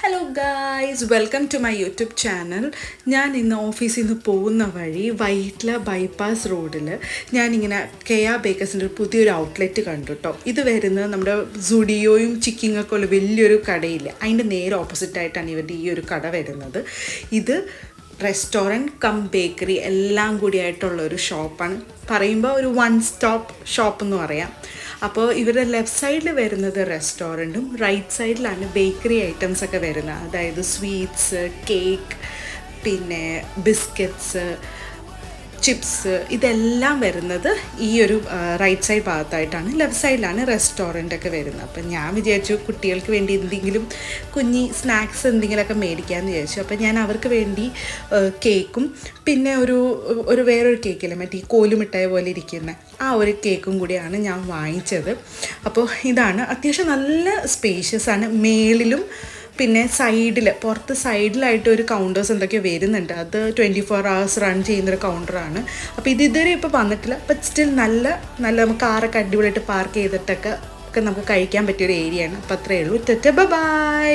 Hello guys, welcome to my YouTube channel. ഞാൻ ഇന്ന് ഓഫീസിൽ നിന്ന് പോകുന്ന വഴി വൈറ്റ്ല ബൈപ്പാസ് റോഡിൽ ഞാനിങ്ങനെ കെയ ബേക്കേഴ്സിൻ്റെ ഒരു പുതിയൊരു ഔട്ട്ലെറ്റ് കണ്ടു കേട്ടോ. ഇത് വരുന്നത് നമ്മുടെ സുഡിയോയും ചിക്കിങ്ങൊക്കെ ഉള്ള വലിയൊരു കടയില്ല, അതിൻ്റെ നേരെ ഓപ്പോസിറ്റായിട്ടാണ് ഇവരുടെ ഈ ഒരു കട വരുന്നത്. ഇത് റെസ്റ്റോറൻറ്റ് കം ബേക്കറി എല്ലാം കൂടിയായിട്ടുള്ള ഒരു ഷോപ്പാണ്. പറയുമ്പോൾ ഒരു വൺ സ്റ്റോപ്പ് ഷോപ്പ് എന്ന് പറയാം. അപ്പോൾ ഇവരുടെ ലെഫ്റ്റ് സൈഡിൽ വരുന്നത് റെസ്റ്റോറൻറ്റും റൈറ്റ് സൈഡിലാണ് ബേക്കറി ഐറ്റംസ് ഒക്കെ വരുന്നത്. അതായത് സ്വീറ്റ്സ്, കേക്ക്, പിന്നെ ബിസ്ക്കറ്റ്സ്, ചിപ്സ്, ഇതെല്ലാം വരുന്നത് ഈ ഒരു റൈറ്റ് സൈഡ് ഭാഗത്തായിട്ടാണ്. ലെഫ്റ്റ് സൈഡിലാണ് റെസ്റ്റോറൻറ്റൊക്കെ വരുന്നത്. അപ്പം ഞാൻ വിചാരിച്ചു കുട്ടികൾക്ക് വേണ്ടി എന്തെങ്കിലും കുഞ്ഞി സ്നാക്സ് എന്തെങ്കിലുമൊക്കെ മേടിക്കാമെന്ന് വിചാരിച്ചു. അപ്പം ഞാൻ അവർക്ക് വേണ്ടി കേക്കും പിന്നെ ഒരു വേറൊരു കേക്കില്ല, മറ്റേ കോലുമിഠായി പോലെ ഇരിക്കുന്ന ആ ഒരു കേക്കും കൂടിയാണ് ഞാൻ വാങ്ങിച്ചത്. അപ്പോൾ ഇതാണ്, അത്യാവശ്യം നല്ല സ്പേഷ്യസ് ആണ്. മേളിലും പിന്നെ പുറത്ത് സൈഡിലായിട്ട് ഒരു കൗണ്ടേഴ്സ് എന്തൊക്കെയോ വരുന്നുണ്ട്. അത് 24 hours റൺ ചെയ്യുന്നൊരു കൗണ്ടറാണ്. അപ്പോൾ ഇതുവരെ ഇപ്പോൾ വന്നിട്ടില്ല. ബട്ട് സ്റ്റിൽ നല്ല നമുക്ക് കാറൊക്കെ അടിപൊളിയായിട്ട് പാർക്ക് ചെയ്തിട്ടൊക്കെ നമുക്ക് കഴിക്കാൻ പറ്റിയൊരു ഏരിയയാണ്. അപ്പോൾ അത്രയേ ഉള്ളൂ. ബൈ.